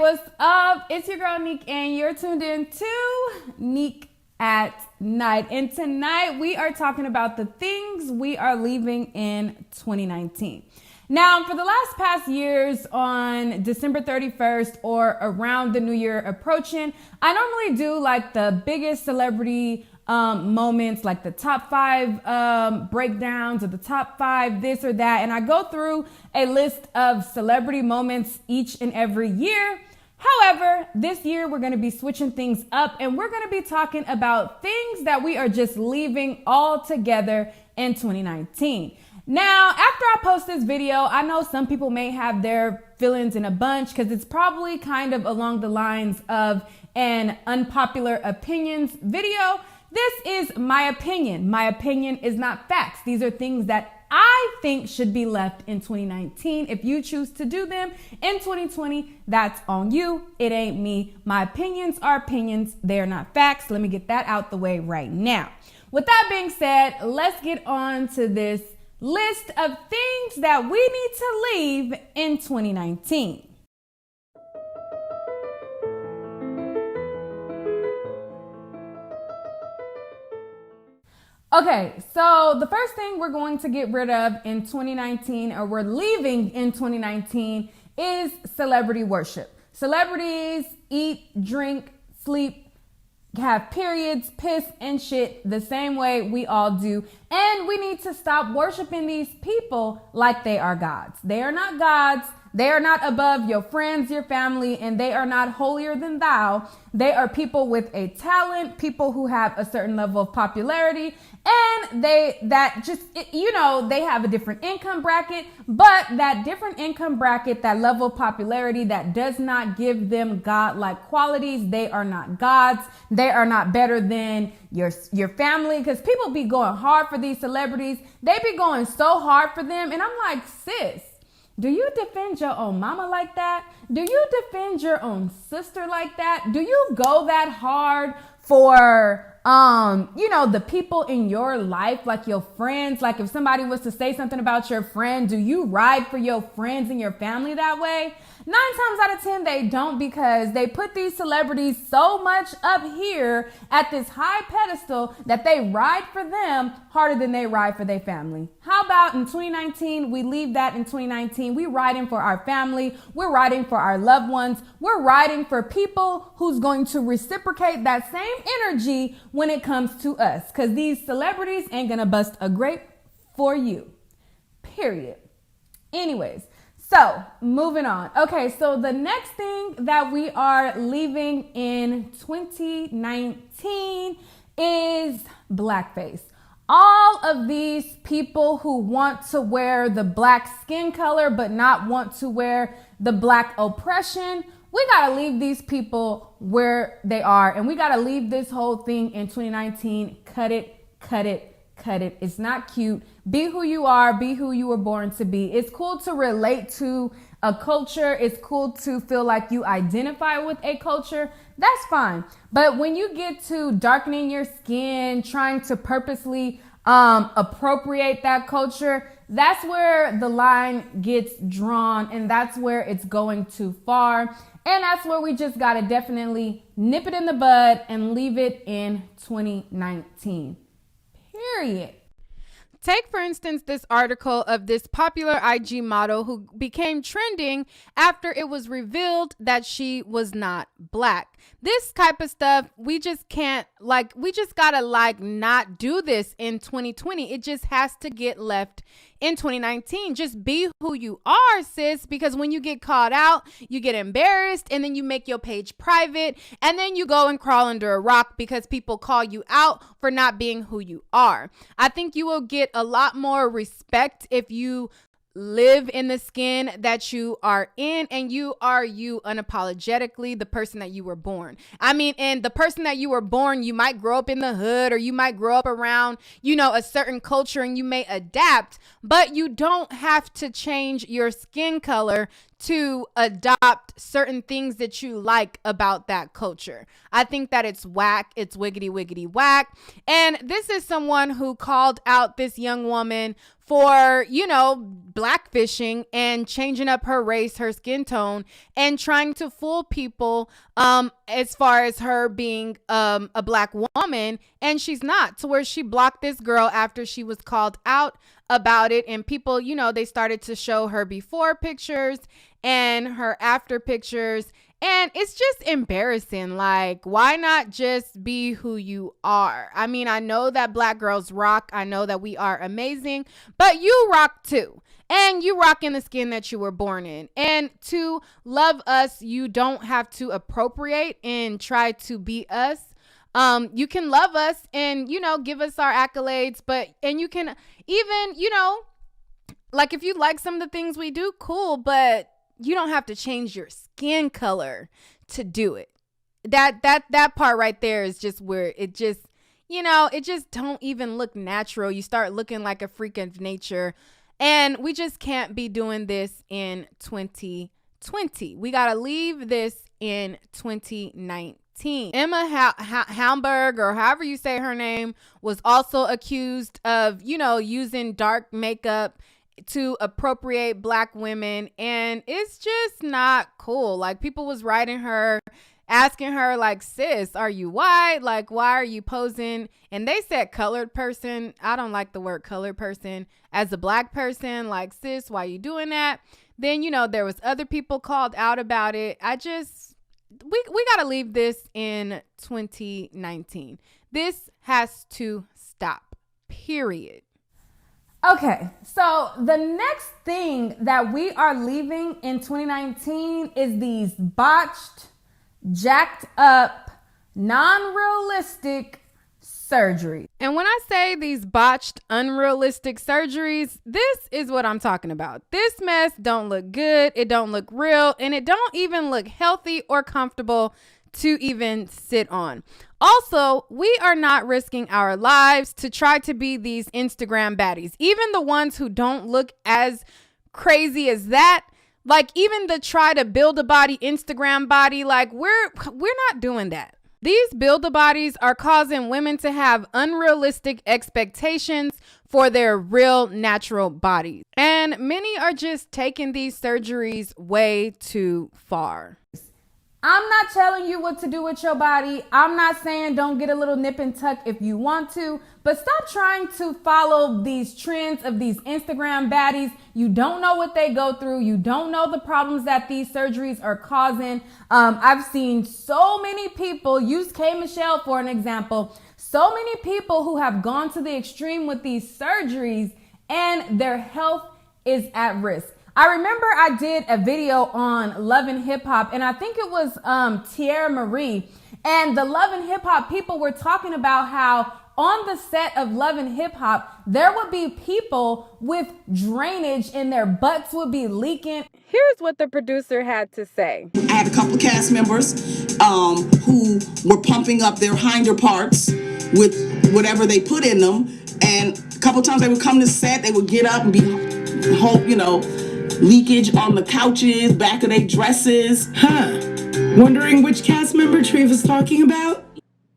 What's up? It's your girl Neek and you're tuned in to Neek at Night. And tonight we are talking about the things we are leaving in 2019. Now, for the past years on December 31st or around the new year approaching, I normally do like the biggest celebrity moments, like the top 5 breakdowns or the top 5 this or that. And I go through a list of celebrity moments each and every year. However, this year we're going to be switching things up and we're going to be talking about things that we are just leaving all together in 2019. Now, after I post this video, I know some people may have their feelings in a bunch because it's probably kind of along the lines of an unpopular opinions video. This is my opinion. My opinion is not facts. These are things that I think should be left in 2019. If you choose to do them in 2020, that's on you. It ain't me. My opinions are opinions. They are not facts. Let me get that out the way right now. With that being said, let's get on to this list of things that we need to leave in 2019. Okay, so the first thing we're going to get rid of in 2019, or we're leaving in 2019, is celebrity worship. Celebrities eat, drink, sleep, have periods, piss, and shit the same way we all do. And we need to stop worshiping these people like they are gods. They are not gods. They are not above your friends, your family, and they are not holier than thou. They are people with a talent, people who have a certain level of popularity, and they have a different income bracket, but that different income bracket, that level of popularity, that does not give them godlike qualities. They are not gods. They are not better than your family, because people be going hard for these celebrities. They be going so hard for them, and I'm like, sis, do you defend your own mama like that? Do you defend your own sister like that? Do you go that hard for, the people in your life, like your friends? Like if somebody was to say something about your friend, do you ride for your friends and your family that way? 9 times out of 10, they don't, because they put these celebrities so much up here at this high pedestal that they ride for them harder than they ride for their family. How about in 2019, we leave that in 2019. We riding for our family. We're riding for our loved ones. We're riding for people who's going to reciprocate that same energy when it comes to us, because these celebrities ain't gonna bust a grape for you, period. Anyways, so moving on. Okay, so the next thing that we are leaving in 2019 is blackface. All of these people who want to wear the black skin color but not want to wear the black oppression, we gotta leave these people where they are, and we gotta leave this whole thing in 2019. Cut it, cut it, cut it. It's not cute. Be who you are. Be who you were born to be. It's cool to relate to a culture. It's cool to feel like you identify with a culture. That's fine. But when you get to darkening your skin, trying to purposely appropriate that culture, that's where the line gets drawn, and that's where it's going too far. And that's where we just got to definitely nip it in the bud and leave it in 2019. Period. Take, for instance, this article of this popular IG model who became trending after it was revealed that she was not black. This type of stuff, we just gotta not do this in 2020. It just has to get left in 2019. Just be who you are, sis, because when you get caught out, you get embarrassed, and then you make your page private, and then you go and crawl under a rock because people call you out for not being who you are. I think you will get a lot more respect if you live in the skin that you are in, and you are you unapologetically, the person that you were born. And the person that you were born, you might grow up in the hood, or you might grow up around, a certain culture, and you may adapt, but you don't have to change your skin color to adopt certain things that you like about that culture. I think that it's whack. It's wiggity, wiggity, whack. And this is someone who called out this young woman for, blackfishing and changing up her race, her skin tone, and trying to fool people as far as her being a black woman. And she's not, to where she blocked this girl after she was called out about it. And people, they started to show her before pictures and her after pictures. And it's just embarrassing. Like, why not just be who you are? I mean, I know that black girls rock. I know that we are amazing, but you rock too. And you rock in the skin that you were born in. And to love us, you don't have to appropriate and try to be us. You can love us and, give us our accolades, and you can even, like if you like some of the things we do, cool, but you don't have to change your skin color to do it. That part right there is just where it just, it just don't even look natural. You start looking like a freak of nature, and we just can't be doing this in 2020. We got to leave this in 2019. Emma Hamburg, or however you say her name, was also accused of, using dark makeup to appropriate black women, and it's just not cool. Like, people was writing her, asking her, like, sis, are you white? Like, why are you posing? And they said colored person. I don't like the word colored person as a black person. Like, sis, why you doing that? Then, there was other people called out about it. We got to leave this in 2019. This has to stop, period. Okay, so the next thing that we are leaving in 2019 is these botched, jacked up, non-realistic surgeries. And when I say these botched, unrealistic surgeries, this is what I'm talking about. This mess don't look good, it don't look real, and it don't even look healthy or comfortable to even sit on. Also, we are not risking our lives to try to be these Instagram baddies. Even the ones who don't look as crazy as that, like even the try to build a body, Instagram body, like we're not doing that. These build a bodies are causing women to have unrealistic expectations for their real natural bodies. And many are just taking these surgeries way too far. I'm not telling you what to do with your body. I'm not saying don't get a little nip and tuck if you want to, but stop trying to follow these trends of these Instagram baddies. You don't know what they go through. You don't know the problems that these surgeries are causing. I've seen so many people, use K. Michelle for an example, so many people who have gone to the extreme with these surgeries and their health is at risk. I remember I did a video on Love and Hip Hop, and I think it was Tierra Marie, and the Love and Hip Hop people were talking about how on the set of Love and Hip Hop, there would be people with drainage and their butts would be leaking. Here's what the producer had to say. I had a couple of cast members who were pumping up their hinder parts with whatever they put in them, and a couple of times they would come to set, they would get up and be leakage on the couches, back of their dresses. Wondering which cast member Treve is talking about?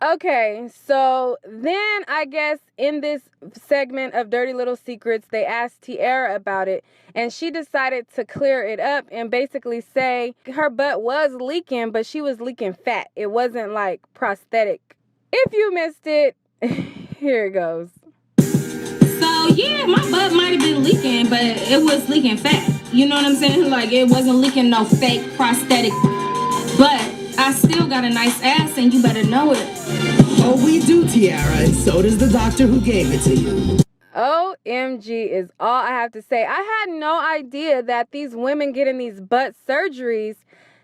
Okay, so then I guess in this segment of Dirty Little Secrets, they asked Tierra about it, and she decided to clear it up and basically say her butt was leaking, but she was leaking fat. It wasn't like prosthetic. If you missed it, here it goes. So yeah, my butt might have been leaking, but it was leaking fat. You know what I'm saying? Like, it wasn't leaking no fake prosthetic. But I still got a nice ass, and you better know it. Oh, we do, Tiara, and so does the doctor who gave it to you. OMG is all I have to say. I had no idea that these women getting these butt surgeries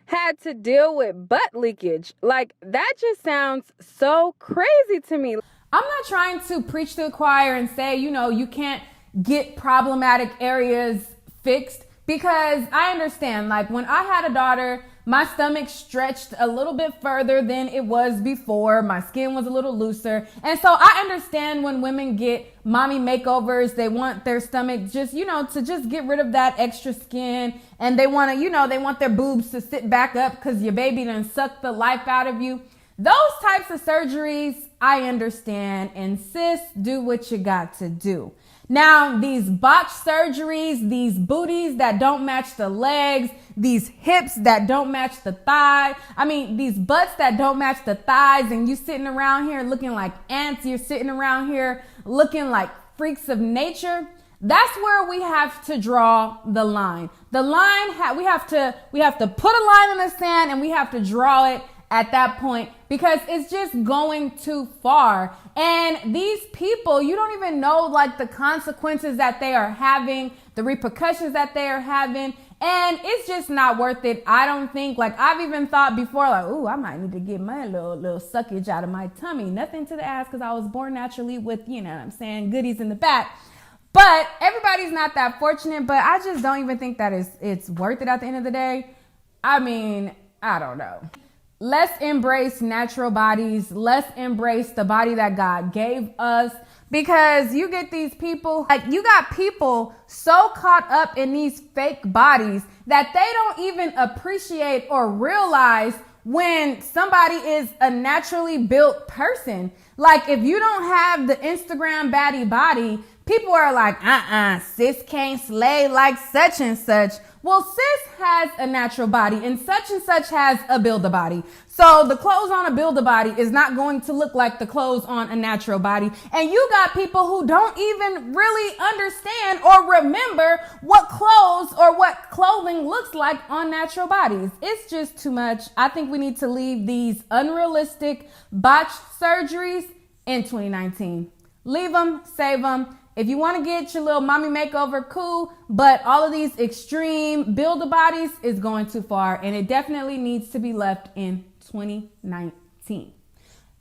had to deal with butt leakage. Like, that just sounds so crazy to me. I'm not trying to preach to the choir and say, you can't get problematic areas fixed, because I understand, like when I had a daughter, my stomach stretched a little bit further than it was before. My skin was a little looser. And so I understand when women get mommy makeovers, they want their stomach just, to just get rid of that extra skin. And they want to, they want their boobs to sit back up because your baby done sucked the life out of you. Those types of surgeries, I understand. And sis, do what you got to do. Now, these botched surgeries, these booties that don't match the legs, these hips that don't match the thigh. These butts that don't match the thighs, and you sitting around here looking like ants. You're sitting around here looking like freaks of nature. That's where we have to draw the line. The line, we have to put a line in the sand, and we have to draw it at that point, because it's just going too far. And these people, you don't even know like the consequences that they are having, the repercussions that they are having. And it's just not worth it. I don't think, like I've even thought before, like, ooh, I might need to get my little suckage out of my tummy. Nothing to the ass, because I was born naturally with, goodies in the back. But everybody's not that fortunate. But I just don't even think that it's worth it at the end of the day. I don't know. Let's embrace natural bodies. Let's embrace the body that God gave us, because you get these people, you got people so caught up in these fake bodies that they don't even appreciate or realize when somebody is a naturally built person. Like if you don't have the Instagram baddie body, people are like, sis can't slay like such and such. Well, sis has a natural body and such has a build-a-body. So the clothes on a build-a-body is not going to look like the clothes on a natural body. And you got people who don't even really understand or remember what clothes or what clothing looks like on natural bodies. It's just too much. I think we need to leave these unrealistic botched surgeries in 2019. Leave them, save them. If you want to get your little mommy makeover, cool. But all of these extreme build-a-bodies is going too far. And it definitely needs to be left in 2019.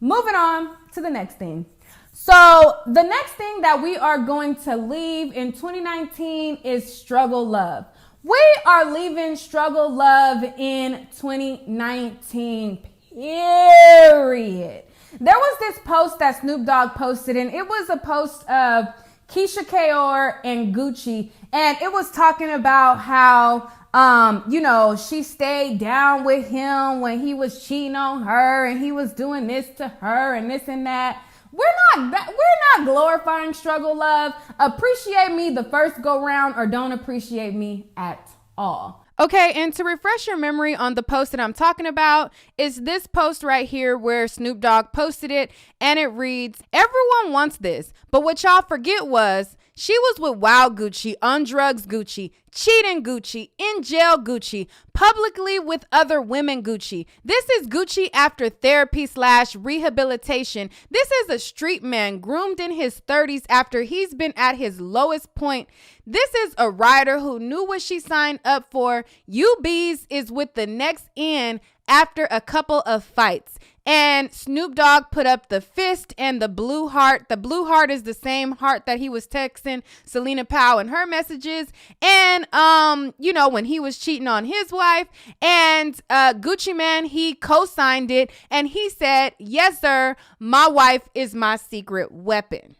Moving on to the next thing. So the next thing that we are going to leave in 2019 is struggle love. We are leaving struggle love in 2019, period. There was this post that Snoop Dogg posted, and it was a post of Keisha Kaur and Gucci, and it was talking about how, she stayed down with him when he was cheating on her, and he was doing this to her and this and that. We're not glorifying struggle love. Appreciate me the first go round, or don't appreciate me at all. Okay, and to refresh your memory on the post that I'm talking about is this post right here where Snoop Dogg posted it, and it reads, "Everyone wants this, but what y'all forget was she was with Wild Gucci, on drugs Gucci, cheating Gucci, in jail Gucci, publicly with other women Gucci. This is Gucci after therapy/rehabilitation. This is a street man groomed in his 30s after he's been at his lowest point. This is a rider who knew what she signed up for. UB's is with the next in after a couple of fights." And Snoop Dogg put up the fist and the blue heart. The blue heart is the same heart that he was texting Selena Powell in her messages. And, when he was cheating on his wife, and Gucci Man, he co-signed it. And he said, "Yes, sir, my wife is my secret weapon."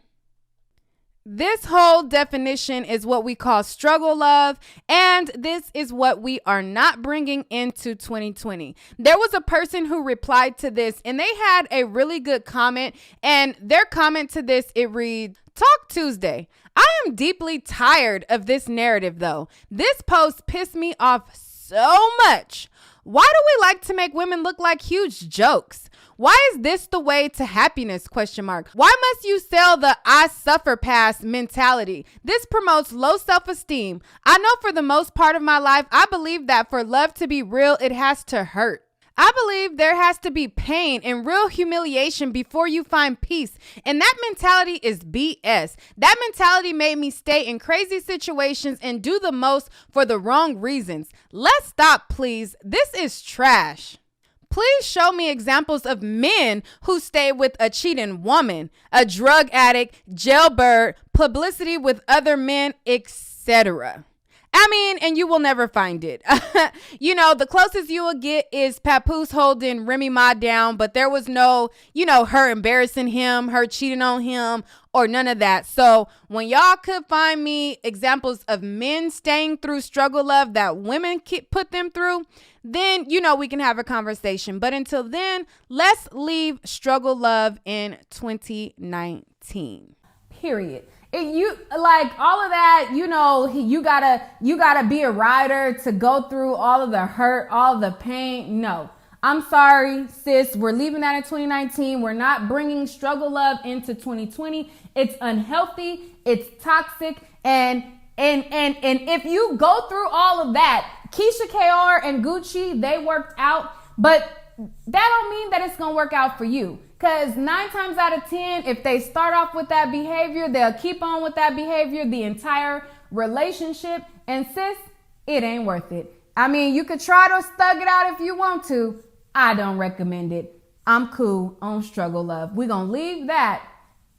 This whole definition is what we call struggle love, and this is what we are not bringing into 2020. There was a person who replied to this, and they had a really good comment, and their comment to this, it reads, "Talk Tuesday. I am deeply tired of this narrative, though. This post pissed me off so much. Why do we like to make women look like huge jokes? Why is this the way to happiness? ? Why must you sell the I suffer pass mentality? This promotes low self-esteem. I know for the most part of my life, I believe that for love to be real, it has to hurt. I believe there has to be pain and real humiliation before you find peace. And that mentality is BS. That mentality made me stay in crazy situations and do the most for the wrong reasons. Let's stop, please. This is trash. Please show me examples of men who stay with a cheating woman, a drug addict, jailbird, publicity with other men, etc. I mean, and you will never find it. You know, the closest you will get is Papoose holding Remy Ma down, but there was no, you know, her embarrassing him, her cheating on him, or none of that. So when y'all could find me examples of men staying through struggle love that women put them through, then, you know, we can have a conversation. But until then, let's leave struggle love in 2019. Period. You like all of that, you know, you gotta be a rider to go through all of the hurt, all of the pain. No, I'm sorry, sis. We're leaving that in 2019. We're not bringing struggle love into 2020. It's unhealthy. It's toxic. And if you go through all of that, Keisha KR and Gucci, they worked out, but that don't mean that it's gonna work out for you. Because 9 times out of 10, if they start off with that behavior, they'll keep on with that behavior the entire relationship. And sis, it ain't worth it. I mean, you could try to thug it out if you want to. I don't recommend it. I'm cool on struggle love. We're going to leave that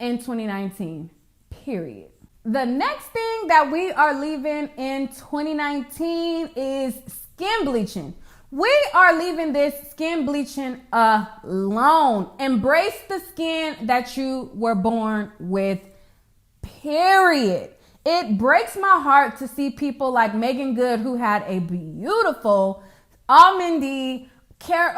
in 2019, period. The next thing that we are leaving in 2019 is skin bleaching. We are leaving this skin bleaching alone. Embrace the skin that you were born with, period. It breaks my heart to see people like Megan Good, who had a beautiful almondy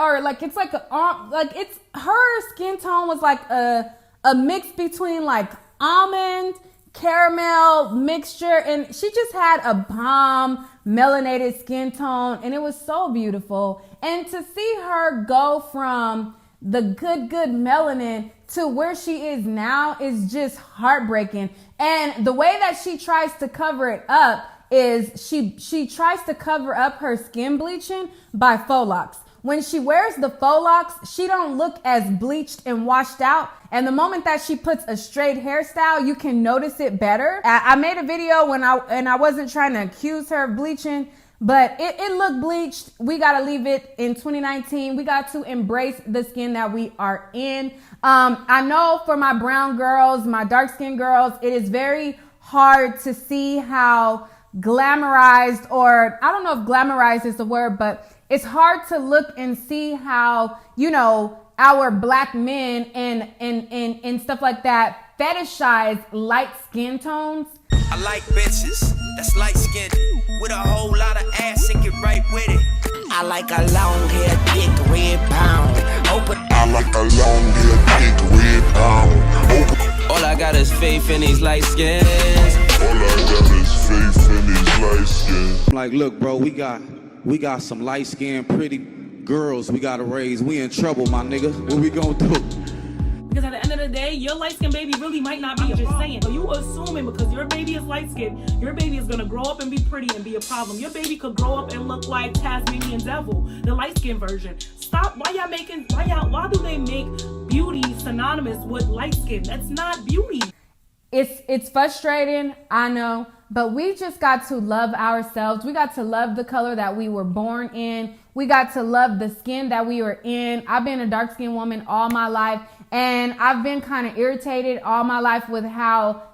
or like it's like it's her skin tone was like a mix between like almond caramel mixture, and she just had a bomb melanated skin tone, and it was so beautiful. And to see her go from the good melanin to where she is now is just heartbreaking. And the way that she tries to cover it up is she tries to cover up her skin bleaching by faux locks. When she wears the faux locks, she don't look as bleached and washed out. And the moment that she puts a straight hairstyle, you can notice it better. I made a video and I wasn't trying to accuse her of bleaching, but it looked bleached. We got to leave it in 2019. We got to embrace the skin that we are in. I know for my brown girls, my dark skinned girls, it is very hard to see how glamorized, or I don't know if glamorized is the word, but it's hard to look and see how, you know, our black men and stuff like that fetishize light skin tones. I like bitches that's light skinned with a whole lot of ass and get right with it. I like a long hair, thick red pound. Open. I like a long hair, thick red pound. Open. All I got is faith in these light skins. All I got is faith in these light skins. Like, look, bro, we got some light-skinned, pretty girls we gotta raise. We in trouble, my nigga. What we gonna do? Because at the end of the day, your light-skinned baby really might not be just saying. So you assuming because your baby is light-skinned, your baby is gonna grow up and be pretty and be a problem. Your baby could grow up and look like Tasmanian Devil, the light-skinned version. Stop. Why do they make beauty synonymous with light skin? That's not beauty. It's frustrating, I know, but we just got to love ourselves. We got to love the color that we were born in. We got to love the skin that we were in. I've been a dark-skinned woman all my life, and I've been kind of irritated all my life with how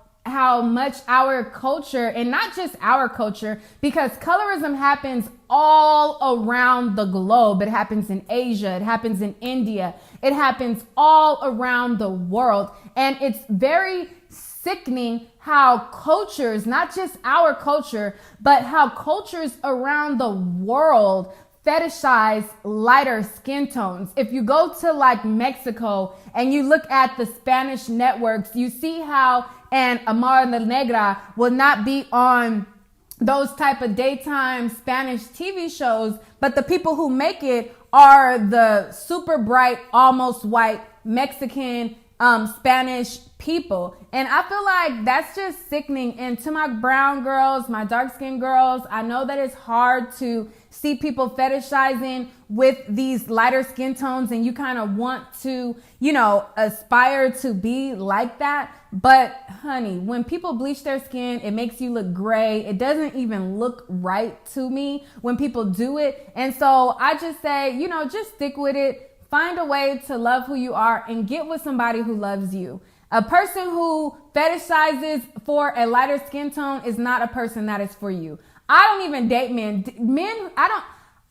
much our culture, and not just our culture, because colorism happens all around the globe. It happens in Asia. It happens in India. It happens all around the world. And it's very sickening how cultures, not just our culture, but how cultures around the world fetishize lighter skin tones. If you go to like Mexico and you look at the Spanish networks, you see how and Amar La Negra will not be on those type of daytime Spanish TV shows, but the people who make it are the super bright, almost white Mexican Spanish people. And I feel like that's just sickening. And to my brown girls, my dark skinned girls, I know that it's hard to see people fetishizing with these lighter skin tones, and you kind of want to, you know, aspire to be like that. But honey, when people bleach their skin, it makes you look gray. It doesn't even look right to me when people do it. And so I just say, you know, just stick with it. Find a way to love who you are and get with somebody who loves you. A person who fetishizes for a lighter skin tone is not a person that is for you. I don't even date men. I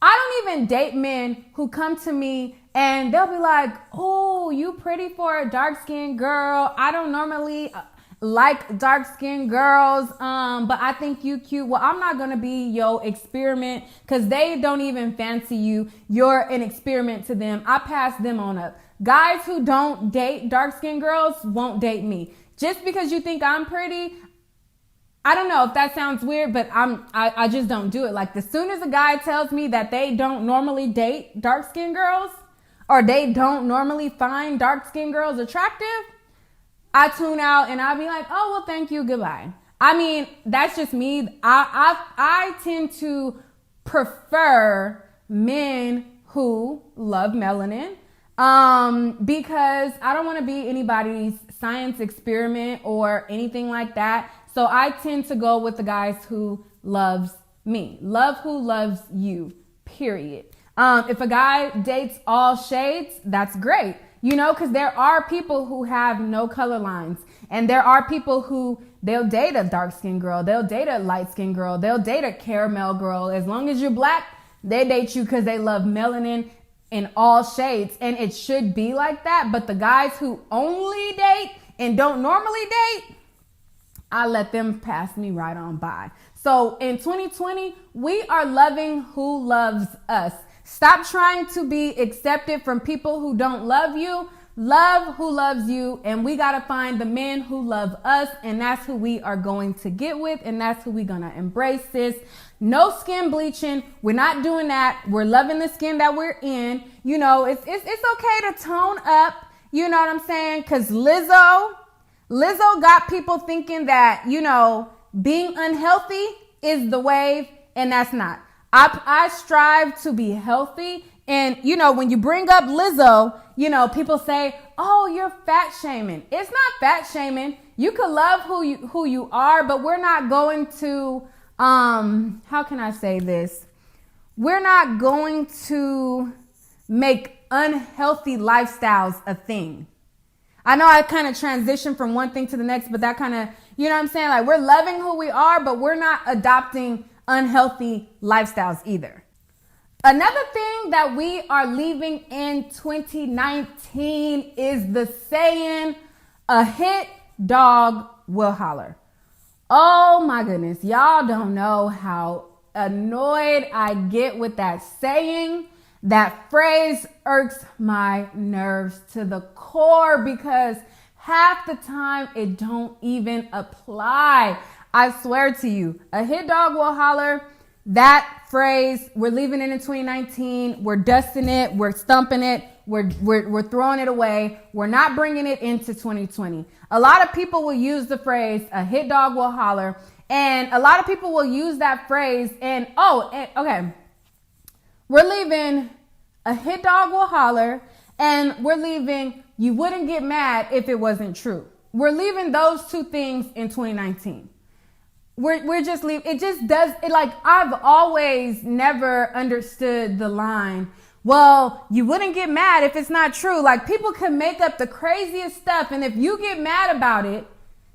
don't even date men who come to me and they'll be like, oh, you pretty for a dark-skinned girl. I don't normally like dark-skinned girls, but I think you cute. Well, I'm not going to be your experiment because they don't even fancy you. You're an experiment to them. I pass them on up. Guys who don't date dark-skinned girls won't date me. Just because you think I'm pretty, I don't know if that sounds weird, but I just don't do it. Like, as soon as a guy tells me that they don't normally date dark-skinned girls or they don't normally find dark-skinned girls attractive, I tune out and I'll be like, oh, well, thank you, goodbye. I mean, that's just me. I tend to prefer men who love melanin because I don't want to be anybody's science experiment or anything like that. So I tend to go with the guys who loves me. Love who loves you, period. If a guy dates all shades, that's great. You know, because there are people who have no color lines. And there are people who, they'll date a dark-skinned girl. They'll date a light-skinned girl. They'll date a caramel girl. As long as you're black, they date you because they love melanin in all shades. And it should be like that. But the guys who only date and don't normally date, I let them pass me right on by. So in 2020, we are loving who loves us. Stop trying to be accepted from people who don't love you. Love who loves you. And we got to find the men who love us. And that's who we are going to get with. And that's who we're going to embrace this. No skin bleaching. We're not doing that. We're loving the skin that we're in. You know, it's okay to tone up. You know what I'm saying? Because Lizzo got people thinking that, you know, being unhealthy is the wave. And that's not. I strive to be healthy. And, you know, when you bring up Lizzo, you know, people say, oh, you're fat shaming. It's not fat shaming. You could love who you are, but we're not going to, how can I say this? We're not going to make unhealthy lifestyles a thing. I know I kind of transitioned from one thing to the next, but that kind of, you know what I'm saying? Like, we're loving who we are, but we're not adopting unhealthy lifestyles either. Another thing that we are leaving in 2019 is the saying, a hit dog will holler. Oh my goodness. Y'all don't know how annoyed I get with that saying. That phrase irks my nerves to the core because half the time it don't even apply. I swear to you, a hit dog will holler. That phrase, we're leaving it in 2019. We're dusting it. We're stumping it. We're throwing it away. We're not bringing it into 2020. A lot of people will use the phrase, a hit dog will holler. And a lot of people will use that phrase and okay. We're leaving a hit dog will holler, and we're leaving you wouldn't get mad if it wasn't true. We're leaving those two things in 2019. We're just leaving. It just does it. Like, I've always never understood the line, well, you wouldn't get mad if it's not true. Like, people can make up the craziest stuff, and if you get mad about it,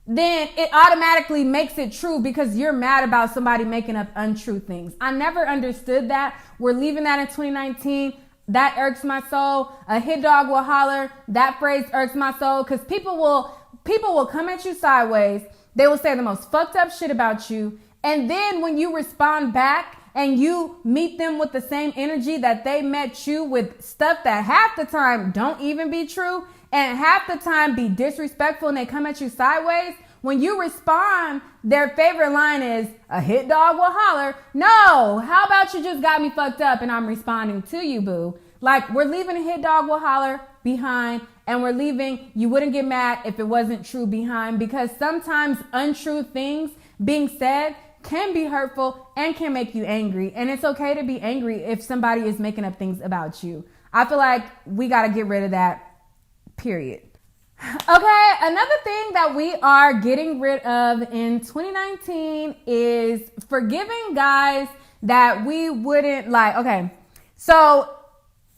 then it automatically makes it true because you're mad about somebody making up untrue things. I never understood that. We're leaving that in 2019. That irks my soul. A hit dog will holler. That phrase irks my soul because people will come at you sideways. They will say the most fucked up shit about you. And then when you respond back and you meet them with the same energy that they met you with, stuff that half the time don't even be true and half the time be disrespectful, and they come at you sideways, when you respond, their favorite line is, a hit dog will holler. No, how about you just got me fucked up and I'm responding to you, boo? Like, we're leaving a hit dog will holler behind, and we're leaving you wouldn't get mad if it wasn't true behind, because sometimes untrue things being said can be hurtful and can make you angry. And it's okay to be angry if somebody is making up things about you. I feel like we got to get rid of that, period. Okay, another thing that we are getting rid of in 2019 is forgiving guys that we wouldn't like. Okay, so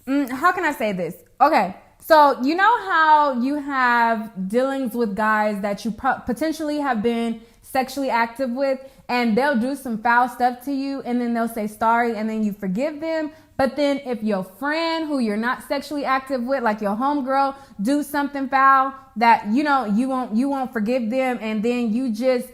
how can I say this? Okay, so you know how you have dealings with guys that you potentially have been sexually active with, and they'll do some foul stuff to you, and then they'll say sorry, and then you forgive them. But then if your friend who you're not sexually active with, like your homegirl, do something foul that, you won't forgive them, and then you just,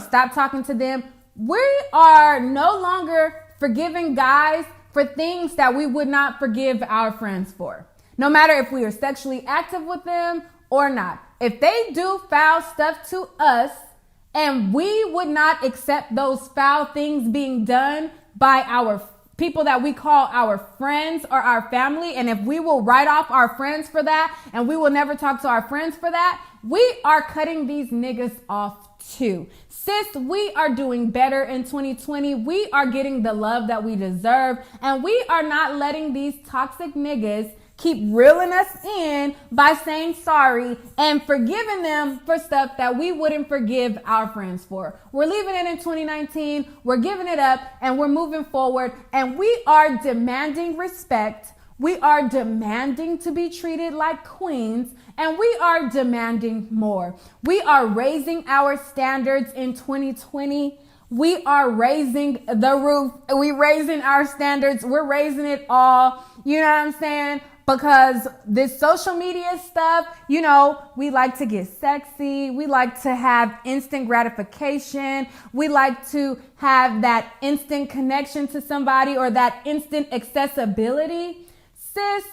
stop talking to them. We are no longer forgiving guys for things that we would not forgive our friends for, no matter if we are sexually active with them or not. If they do foul stuff to us and we would not accept those foul things being done by our people that we call our friends or our family, and if we will write off our friends for that and we will never talk to our friends for that, we are cutting these niggas off too. Sis, we are doing better in 2020. We are getting the love that we deserve, and we are not letting these toxic niggas keep reeling us in by saying sorry and forgiving them for stuff that we wouldn't forgive our friends for. We're leaving it in 2019. We're giving it up, and we're moving forward, and we are demanding respect. We are demanding to be treated like queens, and we are demanding more. We are raising our standards in 2020. We are raising the roof. We're raising our standards. We're raising it all. You know what I'm saying? Because this social media stuff, we like to get sexy. We like to have instant gratification. We like to have that instant connection to somebody or that instant accessibility. Sis,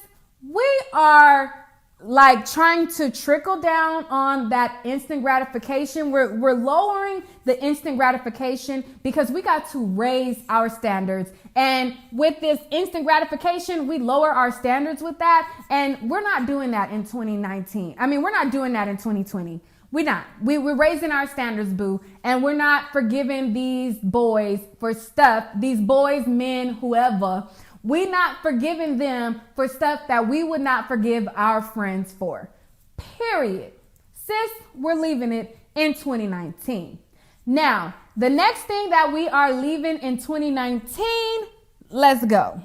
we are like trying to trickle down on that instant gratification. We're lowering the instant gratification because we got to raise our standards. And with this instant gratification, we lower our standards with that. And we're not doing that in 2019. I mean, we're not doing that in 2020. We're not. We're raising our standards, boo. And we're not forgiving these boys for stuff, these boys, men, whoever. We're not forgiving them for stuff that we would not forgive our friends for. Period. Sis, we're leaving it in 2019. Now, the next thing that we are leaving in 2019, let's go.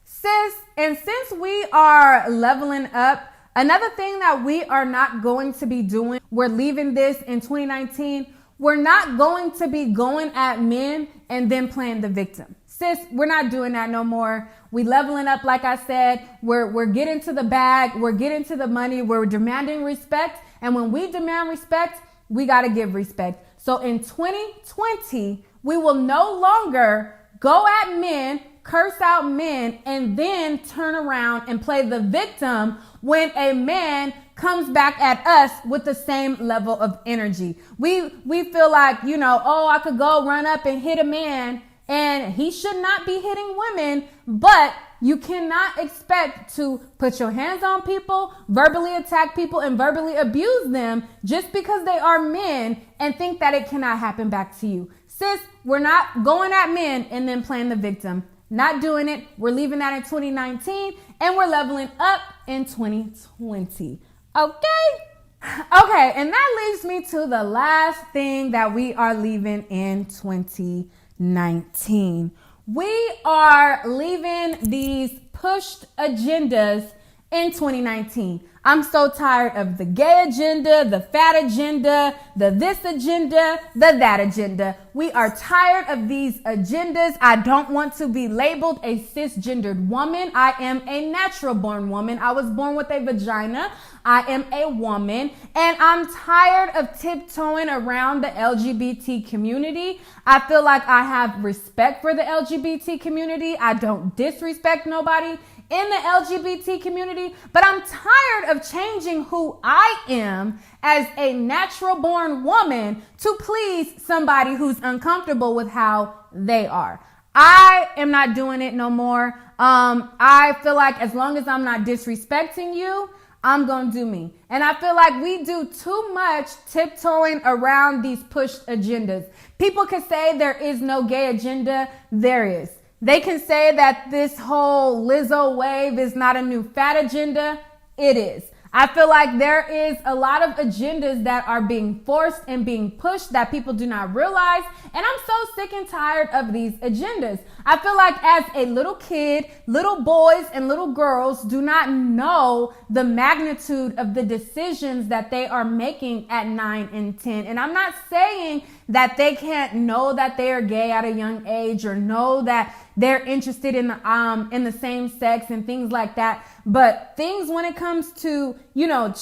Sis, and since we are leveling up, another thing that we are not going to be doing, we're leaving this in 2019, we're not going to be going at men and then playing the victim. Sis, we're not doing that no more. We leveling up, like I said. We're getting to the bag. We're getting to the money. We're demanding respect. And when we demand respect, we got to give respect. So in 2020, we will no longer go at men, curse out men, and then turn around and play the victim when a man comes back at us with the same level of energy. We feel like, I could go run up and hit a man, and he should not be hitting women, but you cannot expect to put your hands on people, verbally attack people, and verbally abuse them just because they are men and think that it cannot happen back to you. Sis, we're not going at men and then playing the victim. Not doing it. We're leaving that in 2019, and we're leveling up in 2020. Okay, and that leads me to the last thing that we are leaving in 2019. We are leaving these pushed agendas in 2019. I'm so tired of the gay agenda, the fat agenda, the this agenda, the that agenda. We are tired of these agendas. I don't want to be labeled a cisgendered woman. I am a natural born woman. I was born with a vagina. I am a woman, and I'm tired of tiptoeing around the LGBT community. I feel like I have respect for the LGBT community. I don't disrespect nobody in the LGBT community, but I'm tired of changing who I am as a natural born woman to please somebody who's uncomfortable with how they are. I am not doing it no more. I feel like as long as I'm not disrespecting you, I'm gonna do me. And I feel like we do too much tiptoeing around these pushed agendas. People can say there is no gay agenda. There is. They can say that this whole Lizzo wave is not a new fat agenda. It is. I feel like there is a lot of agendas that are being forced and being pushed that people do not realize. And I'm so sick and tired of these agendas. I feel like as a little kid, little boys and little girls do not know the magnitude of the decisions that they are making at 9 and 10. And I'm not saying that they can't know that they are gay at a young age or know that they're interested in the same sex and things like that. But things when it comes to,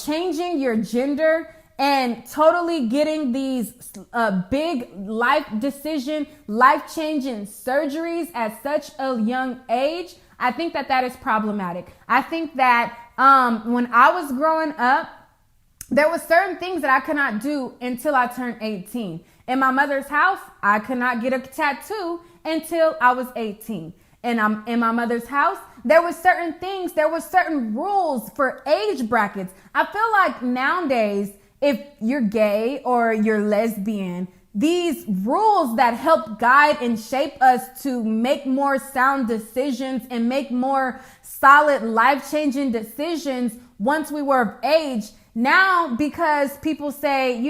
changing your gender and totally getting these big life-changing surgeries at such a young age, I think that is problematic. I think that when I was growing up, there were certain things that I could not do until I turned 18. In my mother's house, I could not get a tattoo until I was 18. And in my mother's house, there were certain things, there were certain rules for age brackets. I feel like nowadays, if you're gay or you're lesbian, these rules that help guide and shape us to make more sound decisions and make more solid life-changing decisions once we were of age. Now, because people say,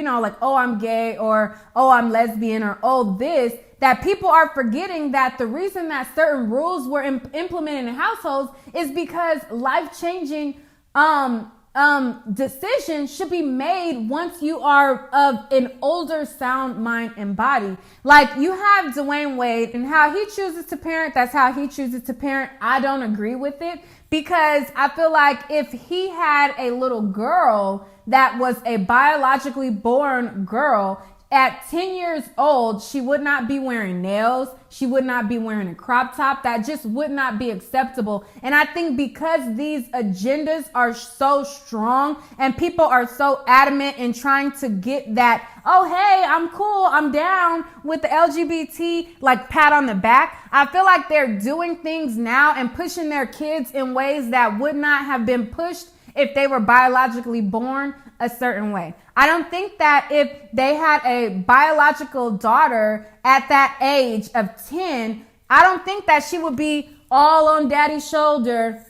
oh, I'm gay or, oh, I'm lesbian or, oh, this, that people are forgetting that the reason that certain rules were implemented in households is because life-changing decisions should be made once you are of an older sound mind and body. Like you have Dwayne Wade and how he chooses to parent, that's how he chooses to parent. I don't agree with it because I feel like if he had a little girl that was a biologically born girl, at 10 years old, she would not be wearing nails. She would not be wearing a crop top. That just would not be acceptable. And I think because these agendas are so strong and people are so adamant in trying to get that, oh, hey, I'm cool, I'm down with the LGBT, like pat on the back. I feel like they're doing things now and pushing their kids in ways that would not have been pushed if they were biologically born a certain way. I don't think that if they had a biological daughter at that age of 10, I don't think that she would be all on daddy's shoulder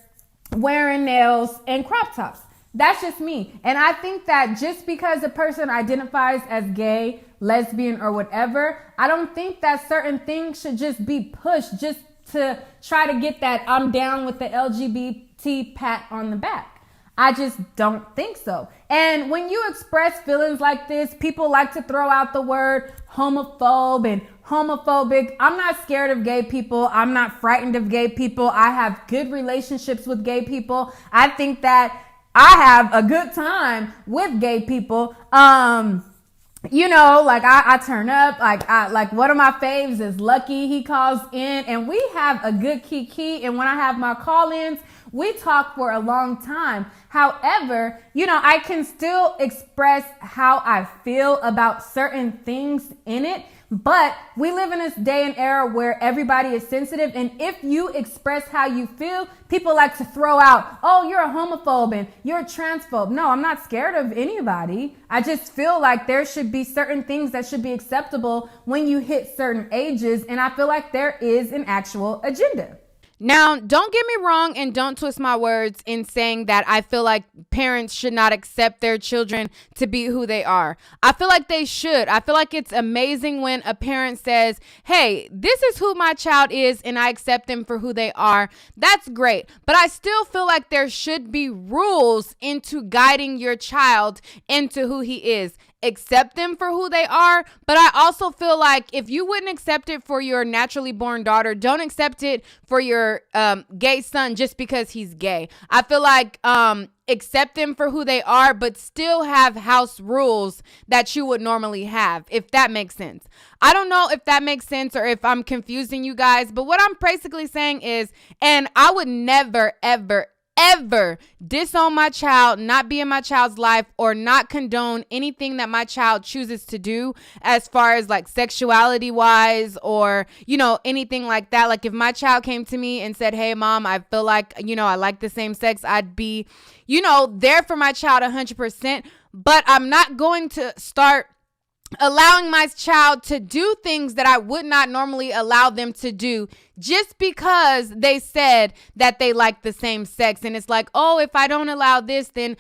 wearing nails and crop tops. That's just me. And I think that just because a person identifies as gay, lesbian, or whatever, I don't think that certain things should just be pushed just to try to get that I'm down with the LGBT pat on the back. I just don't think so. And when you express feelings like this, people like to throw out the word homophobe and homophobic. I'm not scared of gay people. I'm not frightened of gay people. I have good relationships with gay people. I think that I have a good time with gay people. I turn up, like one of my faves is Lucky. He calls in and we have a good kiki. And when I have my call-ins, we talk for a long time. However, I can still express how I feel about certain things in it. But we live in this day and era where everybody is sensitive. And if you express how you feel, people like to throw out, oh, you're a homophobe and you're a transphobe. No, I'm not scared of anybody. I just feel like there should be certain things that should be acceptable when you hit certain ages. And I feel like there is an actual agenda. Now, don't get me wrong and don't twist my words in saying that I feel like parents should not accept their children to be who they are. I feel like they should. I feel like it's amazing when a parent says, hey, this is who my child is and I accept them for who they are. That's great. But I still feel like there should be rules into guiding your child into who he is. Accept them for who they are, but I also feel like if you wouldn't accept it for your naturally born daughter, don't accept it for your gay son just because he's gay. I feel like accept them for who they are, but still have house rules that you would normally have, if that makes sense. I don't know if that makes sense or if I'm confusing you guys, but what I'm basically saying is, and I would never, ever disown my child, not be in my child's life, or not condone anything that my child chooses to do as far as like sexuality wise or, anything like that. Like if my child came to me and said, hey mom, I feel like, I like the same sex, I'd be, there for my child 100%, but I'm not going to start allowing my child to do things that I would not normally allow them to do just because they said that they like the same sex. And it's like, oh, if I don't allow this, then,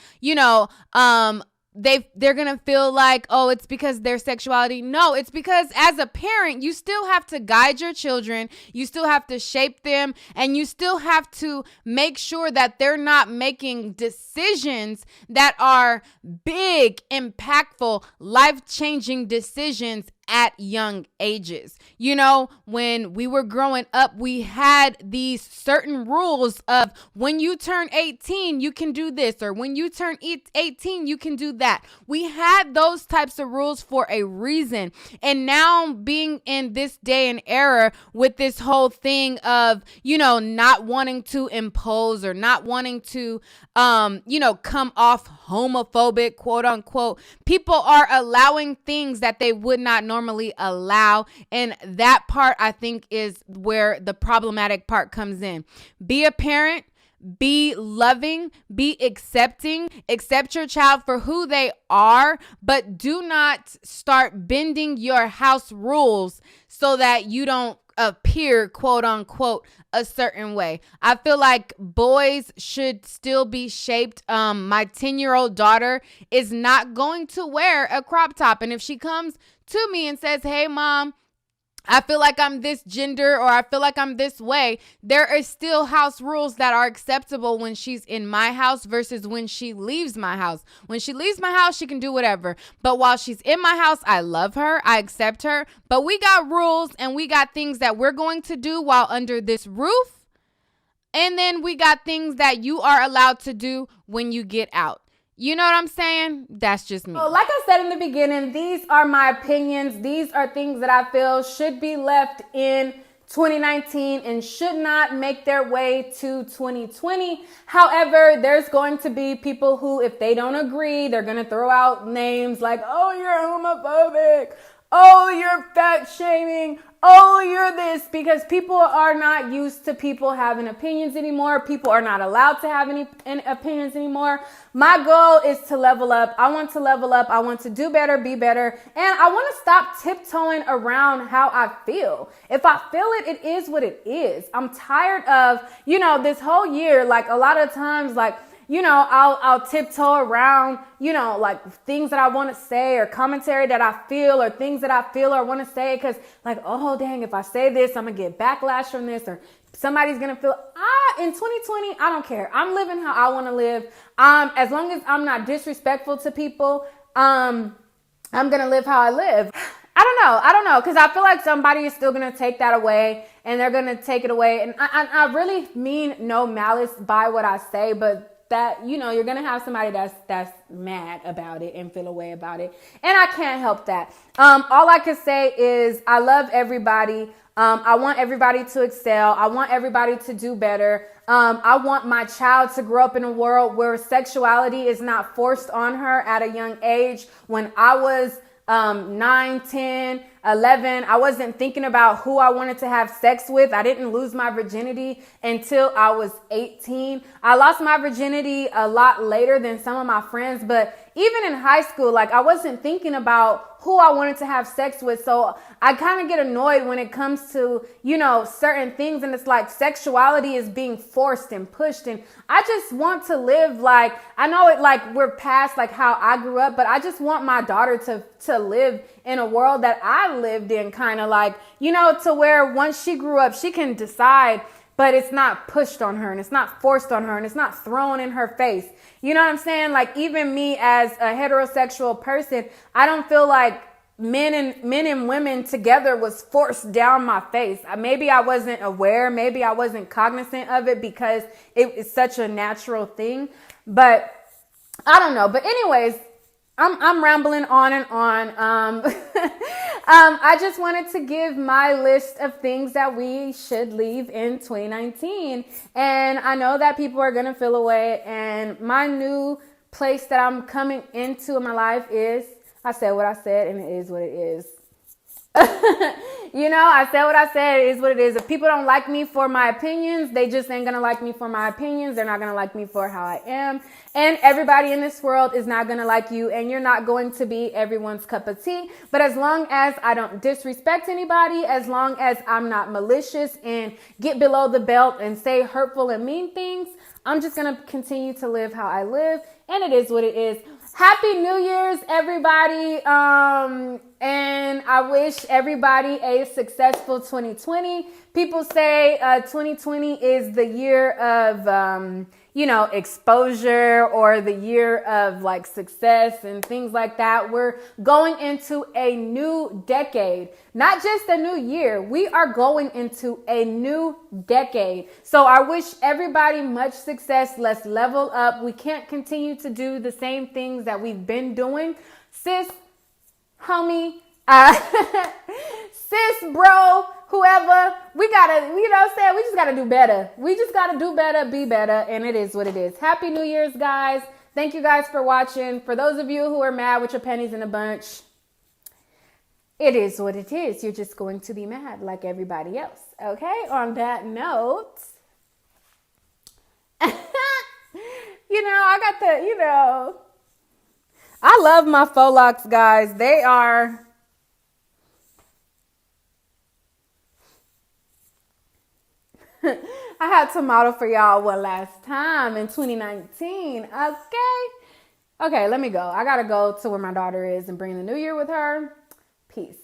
they're going to feel like, oh, it's because their sexuality. No, it's because as a parent, you still have to guide your children. You still have to shape them, and you still have to make sure that they're not making decisions that are big, impactful, life-changing decisions at young ages. You know, when we were growing up, we had these certain rules of when you turn 18, you can do this, or when you turn 18, you can do that. We had those types of rules for a reason. And now being in this day and era with this whole thing of, you know, not wanting to impose or not wanting to, come off homophobic, quote unquote, people are allowing things that they would not normally allow. And that part, I think, is where the problematic part comes in. Be a parent. Be loving, be accepting, accept your child for who they are, but do not start bending your house rules so that you don't appear, quote unquote, a certain way. I feel like boys should still be shaped. My 10-year-old daughter is not going to wear a crop top. And if she comes to me and says, hey, mom, I feel like I'm this gender, or I feel like I'm this way, there are still house rules that are acceptable when she's in my house versus when she leaves my house. When she leaves my house, she can do whatever. But while she's in my house, I love her. I accept her. But we got rules and we got things that we're going to do while under this roof. And then we got things that you are allowed to do when you get out. You know what I'm saying? That's just me. So like I said in the beginning, these are my opinions. These are things that I feel should be left in 2019 and should not make their way to 2020. However, there's going to be people who, if they don't agree, they're going to throw out names like, oh, you're homophobic. Oh, you're fat shaming. Oh, you're this, because people are not used to people having opinions anymore. People are not allowed to have any opinions anymore. My goal is to level up. I want to level up. I want to do better, be better. And I want to stop tiptoeing around how I feel. If I feel it, it is what it is. I'm tired of, this whole year, like a lot of times, like, I'll tiptoe around, like things that I want to say or commentary that I feel or things that I feel or want to say because like, oh, dang, if I say this, I'm going to get backlash from this or somebody's going to feel, in 2020, I don't care. I'm living how I want to live. As long as I'm not disrespectful to people, I'm going to live how I live. I don't know. Because I feel like somebody is still going to take that away and they're going to take it away. And I really mean no malice by what I say, but that, you're going to have somebody that's mad about it and feel a way about it. And I can't help that. All I can say is I love everybody. I want everybody to excel. I want everybody to do better. I want my child to grow up in a world where sexuality is not forced on her at a young age. When I was 9, 10, 11, I wasn't thinking about who I wanted to have sex with. I didn't lose my virginity until I was 18. I lost my virginity a lot later than some of my friends, but even in high school, like I wasn't thinking about who I wanted to have sex with. So I kind of get annoyed when it comes to, certain things. And it's like sexuality is being forced and pushed. And I just want to live like, I know it like we're past like how I grew up, but I just want my daughter to live in a world that I lived in, kind of like, to where once she grew up, she can decide, but it's not pushed on her and it's not forced on her and it's not thrown in her face. You know what I'm saying? Like even me as a heterosexual person, I don't feel like men and women together was forced down my face. Maybe I wasn't aware. Maybe I wasn't cognizant of it because it is such a natural thing, but I don't know. But anyways, I'm rambling on and on. I just wanted to give my list of things that we should leave in 2019. And I know that people are going to feel away. And my new place that I'm coming into in my life is, I said what I said and it is what it is. I said what I said. It is what it is. If people don't like me for my opinions, they just ain't going to like me for my opinions. They're not going to like me for how I am. And everybody in this world is not going to like you. And you're not going to be everyone's cup of tea. But as long as I don't disrespect anybody, as long as I'm not malicious and get below the belt and say hurtful and mean things, I'm just going to continue to live how I live. And it is what it is. Happy New Year's, everybody. And I wish everybody a successful 2020. People say 2020 is the year of, exposure or the year of like success and things like that. We're going into a new decade, not just a new year. We are going into a new decade. So I wish everybody much success. Let's level up. We can't continue to do the same things that we've been doing. Sis, homie, sis, bro, whoever, we gotta, we just gotta do better. We just gotta do better, be better, and it is what it is. Happy New Year's, guys. Thank you guys for watching. For those of you who are mad with your pennies in a bunch, it is what it is. You're just going to be mad like everybody else. Okay, on that note, I got the, I love my faux locks, guys. They are... I had to model for y'all one last time in 2019. Okay, let me go. I gotta go to where my daughter is and bring the new year with her. Peace.